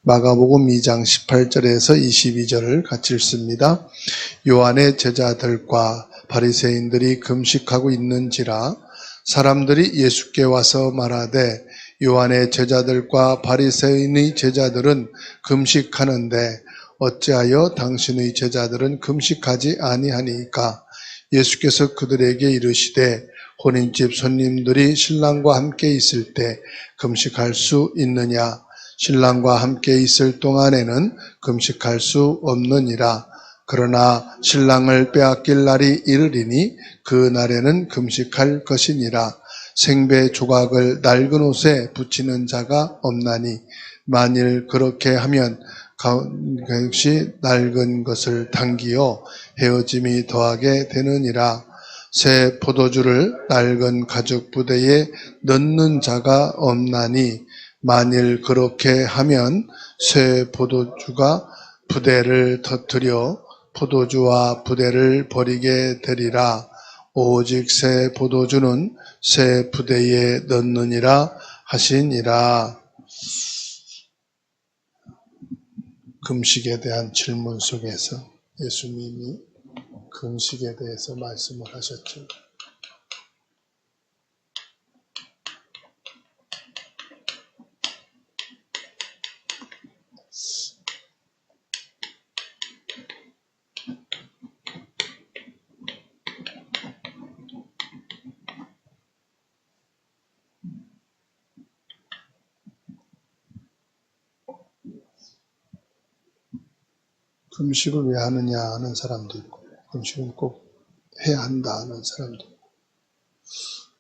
마가복음 2장 18절에서 22절을 같이 읽습니다. 요한의 제자들과 바리새인들이 금식하고 있는지라 사람들이 예수께 와서 말하되 요한의 제자들과 바리새인의 제자들은 금식하는데 어찌하여 당신의 제자들은 금식하지 아니하니까? 예수께서 그들에게 이르시되 혼인집 손님들이 신랑과 함께 있을 때 금식할 수 있느냐? 신랑과 함께 있을 동안에는 금식할 수 없느니라. 그러나 신랑을 빼앗길 날이 이르리니 그 날에는 금식할 것이니라. 생배 조각을 낡은 옷에 붙이는 자가 없나니 만일 그렇게 하면 gat이 낡은 것을 당기어 헤어짐이 더하게 되느니라. 새 포도주를 낡은 가죽 부대에 넣는 자가 없나니 만일 그렇게 하면 새 포도주가 부대를 터뜨려 포도주와 부대를 버리게 되리라. 오직 새 포도주는 새 부대에 넣느니라 하시니라. 금식에 대한 질문 속에서 예수님이 금식에 대해서 말씀을 하셨죠. 금식을 왜 하느냐 하는 사람도 있고 금식은 꼭 해야 한다 하는 사람도 있고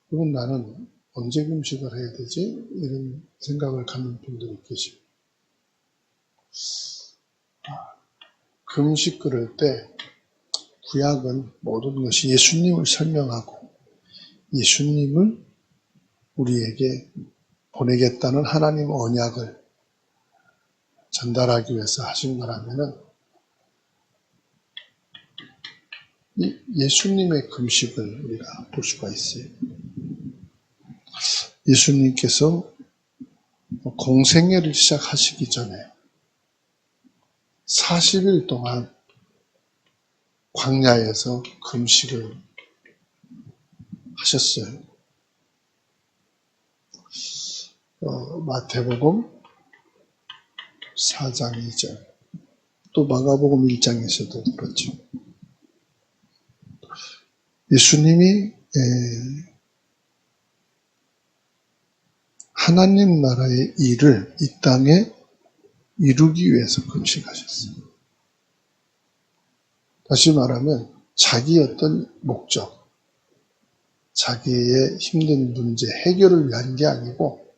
그건 나는 언제 금식을 해야 되지? 이런 생각을 갖는 분들이 계시고 금식 그럴 때 구약은 모든 것이 예수님을 설명하고 예수님을 우리에게 보내겠다는 하나님 언약을 전달하기 위해서 하신 거라면은 이 예수님의 금식을 우리가 볼 수가 있어요. 예수님께서 공생애를 시작하시기 전에 40일 동안 광야에서 금식을 하셨어요. 마태복음 4장 2절 또 마가복음 1장에서도 그렇죠. 예수님이 하나님 나라의 일을 이 땅에 이루기 위해서 금식하셨어요. 다시 말하면 자기 어떤 목적, 자기의 힘든 문제 해결을 위한 게 아니고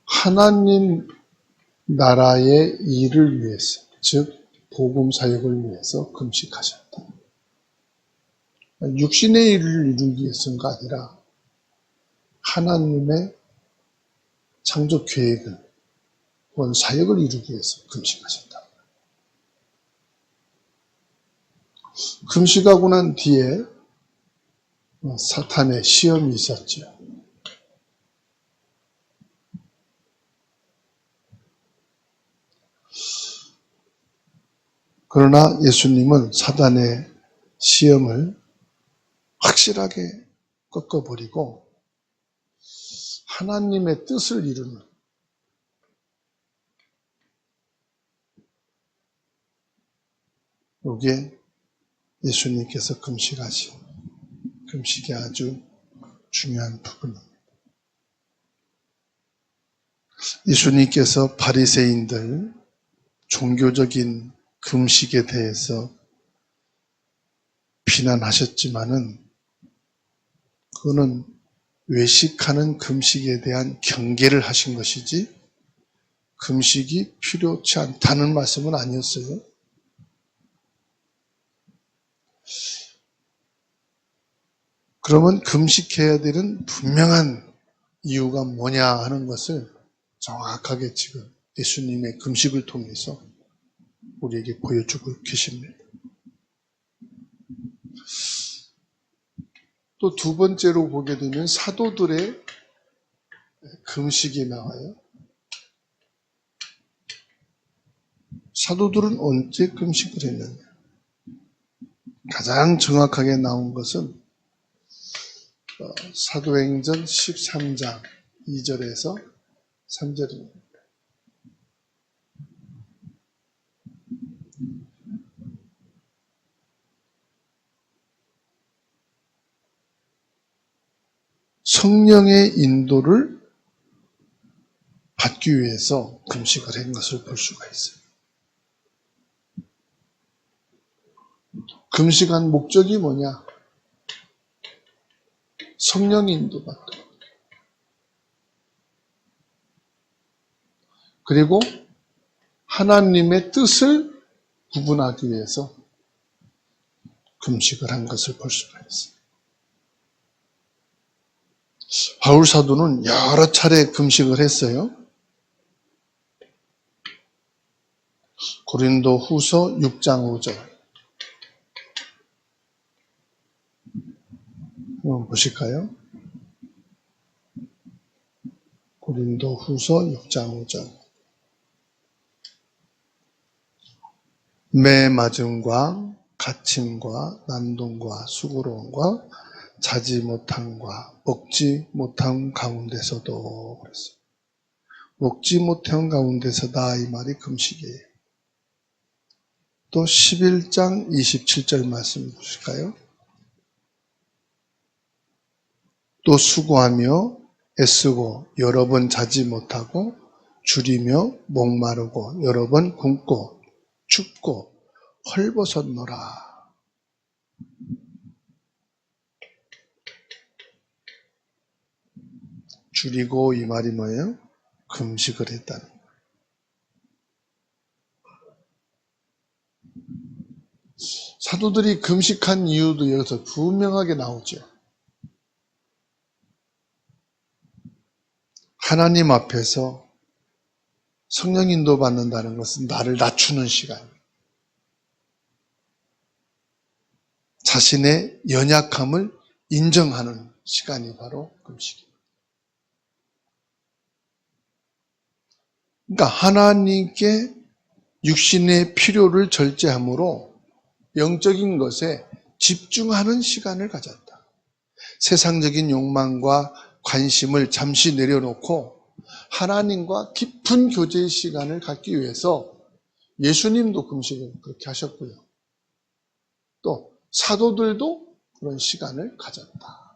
하나님 나라의 일을 위해서, 즉 복음 사역을 위해서 금식하셨다. 육신의 일을 이루기 위해서가 아니라 하나님의 창조 계획을 혹은 사역을 이루기 위해서 금식하셨다. 금식하고 난 뒤에 사탄의 시험이 있었죠. 그러나 예수님은 사탄의 시험을 확실하게 꺾어버리고 하나님의 뜻을 이루는 이게 예수님께서 금식의 아주 중요한 부분입니다. 예수님께서 바리새인들 종교적인 금식에 대해서 비난하셨지만은 그거는 외식하는 금식에 대한 경계를 하신 것이지 금식이 필요치 않다는 말씀은 아니었어요. 그러면 금식해야 되는 분명한 이유가 뭐냐 하는 것을 정확하게 지금 예수님의 금식을 통해서 우리에게 보여주고 계십니다. 또 두 번째로 보게 되면 사도들의 금식이 나와요. 사도들은 언제 금식을 했느냐? 가장 정확하게 나온 것은 사도행전 13장 2절에서 3절입니다. 성령의 인도를 받기 위해서 금식을 한 것을 볼 수가 있어요. 금식한 목적이 뭐냐? 성령 인도 받고, 그리고 하나님의 뜻을 구분하기 위해서 금식을 한 것을 볼 수가 있어요. 바울 사도는 여러 차례 금식을 했어요. 고린도 후서 6장 5절. 한번 보실까요? 고린도 후서 6장 5절. 매 맞음과 갇힘과 난동과 수고로움과 자지 못함과 먹지 못함 가운데서도 그랬어요. 먹지 못함 가운데서다 이 말이 금식이에요. 또 11장 27절 말씀 보실까요? 또 수고하며 애쓰고 여러 번 자지 못하고 줄이며 목마르고 여러 번 굶고 춥고 헐벗었노라. 줄이고 이 말이 뭐예요? 금식을 했다는 거예요. 사도들이 금식한 이유도 여기서 분명하게 나오죠. 하나님 앞에서 성령 인도 받는다는 것은 나를 낮추는 시간이에요. 자신의 연약함을 인정하는 시간이 바로 금식이에요. 그러니까 하나님께 육신의 필요를 절제함으로 영적인 것에 집중하는 시간을 가졌다. 세상적인 욕망과 관심을 잠시 내려놓고 하나님과 깊은 교제의 시간을 갖기 위해서 예수님도 금식을 그렇게 하셨고요. 또 사도들도 그런 시간을 가졌다.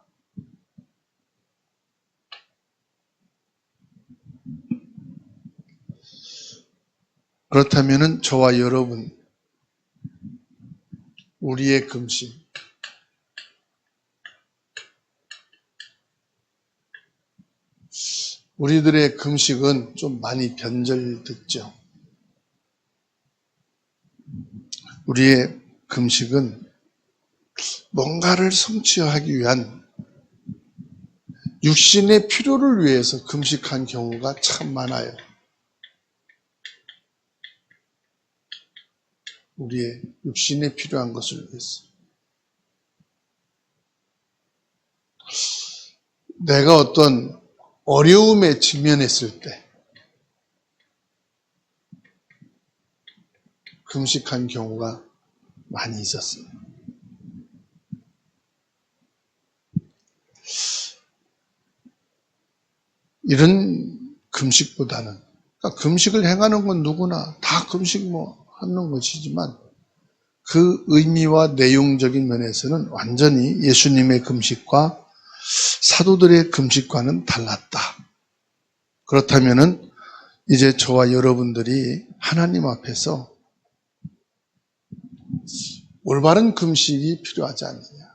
그렇다면 저와 여러분, 우리의 금식, 우리들의 금식은 좀 많이 변절됐죠. 우리의 금식은 뭔가를 성취하기 위한 육신의 필요를 위해서 금식한 경우가 참 많아요. 우리의 육신에 필요한 것을 위해서. 내가 어떤 어려움에 직면했을 때 금식한 경우가 많이 있었어요. 이런 금식보다는, 그러니까 금식을 행하는 건 누구나 다 금식 하는 것이지만 그 의미와 내용적인 면에서는 완전히 예수님의 금식과 사도들의 금식과는 달랐다. 그렇다면은 이제 저와 여러분들이 하나님 앞에서 올바른 금식이 필요하지 않느냐.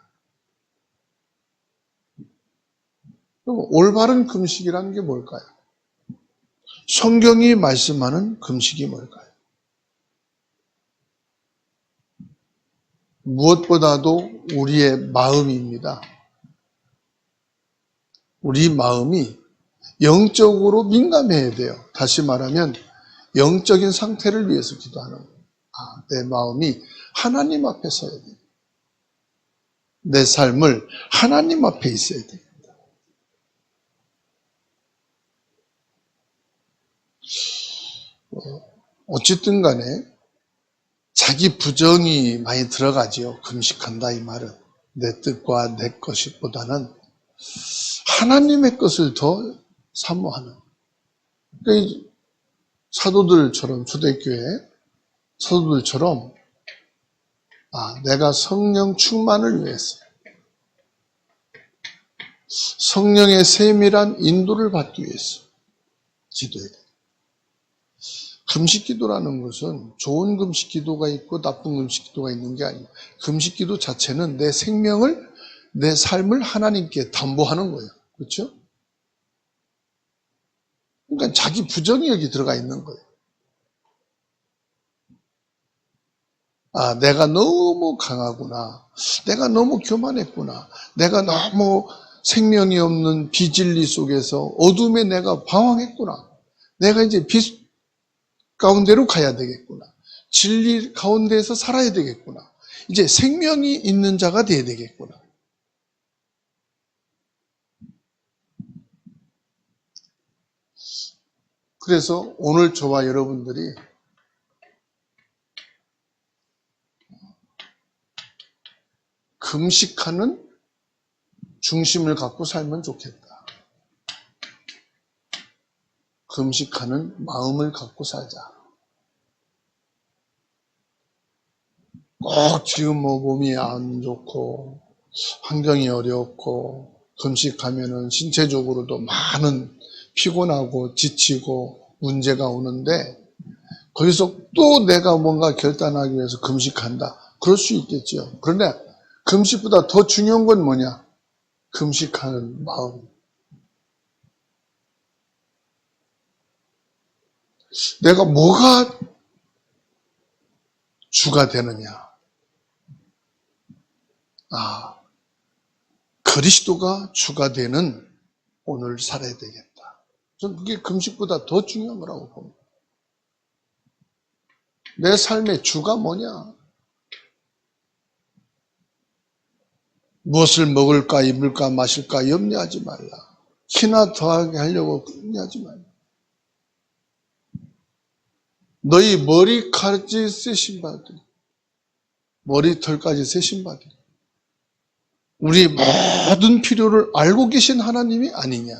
그럼 올바른 금식이라는 게 뭘까요? 성경이 말씀하는 금식이 뭘까요? 무엇보다도 우리의 마음입니다. 우리 마음이 영적으로 민감해야 돼요. 다시 말하면 영적인 상태를 위해서 기도하는 거예요. 내 마음이 하나님 앞에 서야 돼요. 내 삶을 하나님 앞에 있어야 돼요. 어쨌든 간에 자기 부정이 많이 들어가지요. 금식한다 이 말은. 내 뜻과 내 것보다는 하나님의 것을 더 사모하는. 그러니까 사도들처럼 초대교회 사도들처럼 내가 성령 충만을 위해서 성령의 세밀한 인도를 받기 위해서 기도해야 돼. 금식기도라는 것은 좋은 금식기도가 있고 나쁜 금식기도가 있는 게 아니에요. 금식기도 자체는 내 생명을, 내 삶을 하나님께 담보하는 거예요. 그렇죠? 그러니까 자기 부정이 여기 들어가 있는 거예요. 내가 너무 강하구나. 내가 너무 교만했구나. 내가 너무 생명이 없는 비진리 속에서 어둠에 내가 방황했구나. 내가 이제 빛 가운데로 가야 되겠구나. 진리 가운데에서 살아야 되겠구나. 이제 생명이 있는 자가 돼야 되겠구나. 그래서 오늘 저와 여러분들이 금식하는 중심을 갖고 살면 좋겠다. 금식하는 마음을 갖고 살자. 꼭 지금 몸이 안 좋고 환경이 어렵고 금식하면은 신체적으로도 많은 피곤하고 지치고 문제가 오는데 거기서 또 내가 뭔가 결단하기 위해서 금식한다. 그럴 수 있겠죠. 그런데 금식보다 더 중요한 건 뭐냐? 금식하는 마음. 내가 뭐가 주가 되느냐? 그리스도가 주가 되는 오늘 살아야 되겠다. 저는 그게 금식보다 더 중요한 거라고 봅니다. 내 삶의 주가 뭐냐? 무엇을 먹을까, 입을까, 마실까 염려하지 말라. 키나 더하게 하려고 염려하지 말라. 너희 머리까지 세신 바들, 머리털까지 세신 바들. 우리 모든 필요를 알고 계신 하나님이 아니냐.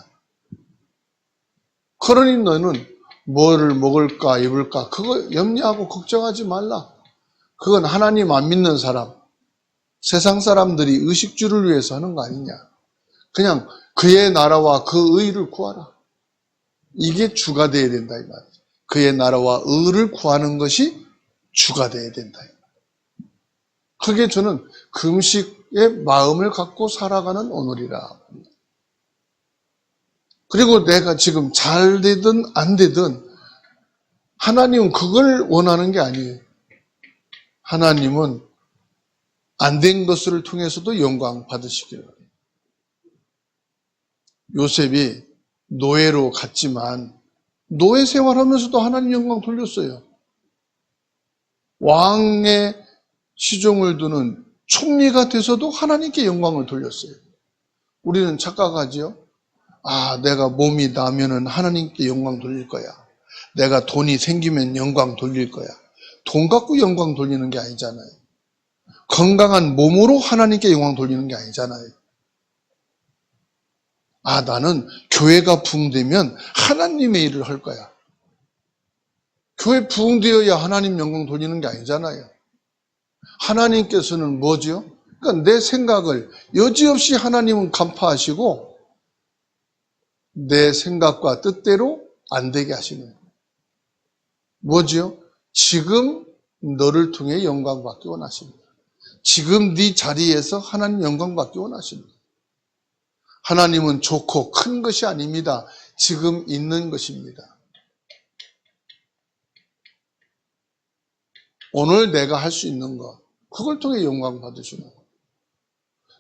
그러니 너는 뭐를 먹을까, 입을까, 그거 염려하고 걱정하지 말라. 그건 하나님 안 믿는 사람, 세상 사람들이 의식주를 위해서 하는 거 아니냐. 그냥 그의 나라와 그 의를 구하라. 이게 주가 되어야 된다 이 말이죠. 그의 나라와 의를 구하는 것이 주가 되어야 된다. 그게 저는 금식의 마음을 갖고 살아가는 오늘이라. 그리고 내가 지금 잘 되든 안 되든 하나님은 그걸 원하는 게 아니에요. 하나님은 안 된 것을 통해서도 영광 받으시기를 바래요. 요셉이 노예로 갔지만 노예 생활하면서도 하나님 영광 돌렸어요. 왕의 시종을 두는 총리가 돼서도 하나님께 영광을 돌렸어요. 우리는 착각하지요. 내가 몸이 나면은 하나님께 영광 돌릴 거야. 내가 돈이 생기면 영광 돌릴 거야. 돈 갖고 영광 돌리는 게 아니잖아요. 건강한 몸으로 하나님께 영광 돌리는 게 아니잖아요. 나는 교회가 부흥되면 하나님의 일을 할 거야. 교회 부흥되어야 하나님 영광 돌리는 게 아니잖아요. 하나님께서는 뭐죠? 그러니까 내 생각을 여지없이 하나님은 간파하시고 내 생각과 뜻대로 안 되게 하시는 거예요. 뭐죠? 지금 너를 통해 영광 받기 원하십니다. 지금 네 자리에서 하나님 영광 받기 원하십니다. 하나님은 좋고 큰 것이 아닙니다. 지금 있는 것입니다. 오늘 내가 할 수 있는 것, 그걸 통해 영광 받으시는 거예요.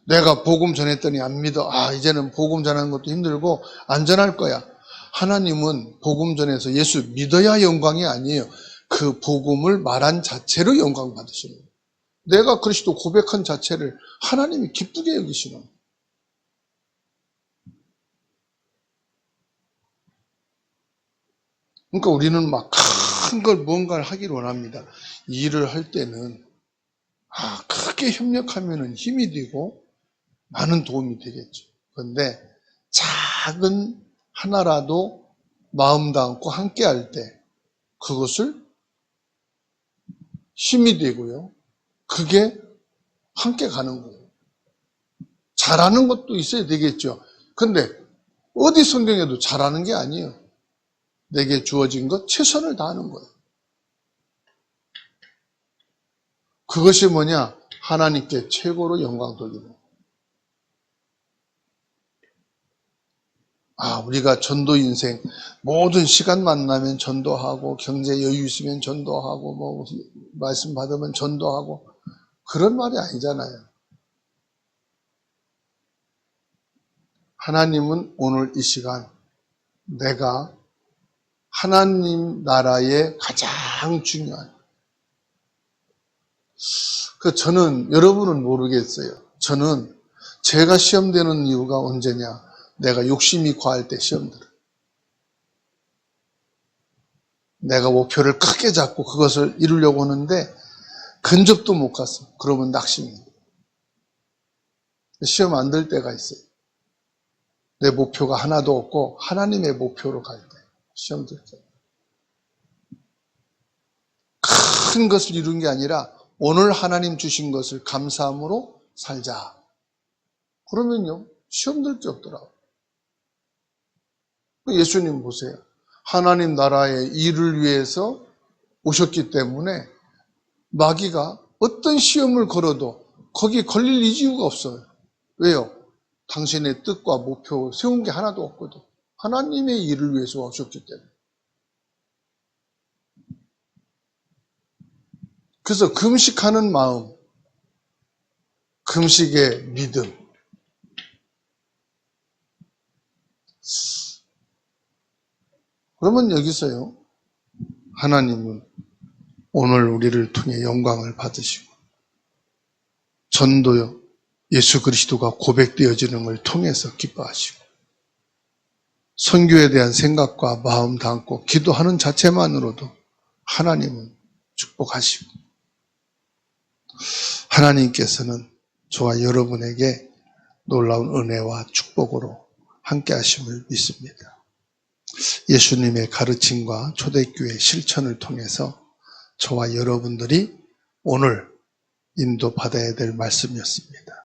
내가 복음 전했더니 안 믿어. 이제는 복음 전하는 것도 힘들고 안 전할 거야. 하나님은 복음 전해서 예수 믿어야 영광이 아니에요. 그 복음을 말한 자체로 영광 받으시는 거예요. 내가 그리스도 고백한 자체를 하나님이 기쁘게 여기시는 거예요. 그러니까 우리는 막 큰 걸 무언가를 하기를 원합니다. 일을 할 때는 크게 협력하면 힘이 되고 많은 도움이 되겠죠. 그런데 작은 하나라도 마음 담고 함께 할 때 그것을 힘이 되고요. 그게 함께 가는 거예요. 잘하는 것도 있어야 되겠죠. 근데 어디 성경에도 잘하는 게 아니에요. 내게 주어진 것 최선을 다하는 거예요. 그것이 뭐냐? 하나님께 최고로 영광 돌리고. 우리가 전도 인생, 모든 시간 만나면 전도하고, 경제 여유 있으면 전도하고, 말씀 받으면 전도하고, 그런 말이 아니잖아요. 하나님은 오늘 이 시간, 내가 하나님 나라의 가장 중요한, 저는, 여러분은 모르겠어요. 저는 제가 시험되는 이유가 언제냐? 내가 욕심이 과할 때 시험 들어요. 내가 목표를 크게 잡고 그것을 이루려고 하는데 근접도 못 갔어. 그러면 낙심입니다. 시험 안 들 때가 있어요. 내 목표가 하나도 없고 하나님의 목표로 갈 때, 시험 들 때. 큰 것을 이룬 게 아니라 오늘 하나님 주신 것을 감사함으로 살자. 그러면요, 시험 들 게 없더라고요. 예수님 보세요. 하나님 나라의 일을 위해서 오셨기 때문에 마귀가 어떤 시험을 걸어도 거기에 걸릴 이유가 없어요. 왜요? 당신의 뜻과 목표 세운 게 하나도 없거든. 하나님의 일을 위해서 오셨기 때문에. 그래서 금식하는 마음, 금식의 믿음. 그러면 여기서요, 하나님은 오늘 우리를 통해 영광을 받으시고, 전도요, 예수 그리스도가 고백되어지는 걸 통해서 기뻐하시고, 선교에 대한 생각과 마음 담고 기도하는 자체만으로도 하나님은 축복하시고, 하나님께서는 저와 여러분에게 놀라운 은혜와 축복으로 함께 하심을 믿습니다. 예수님의 가르침과 초대교회 실천을 통해서 저와 여러분들이 오늘 인도받아야 될 말씀이었습니다.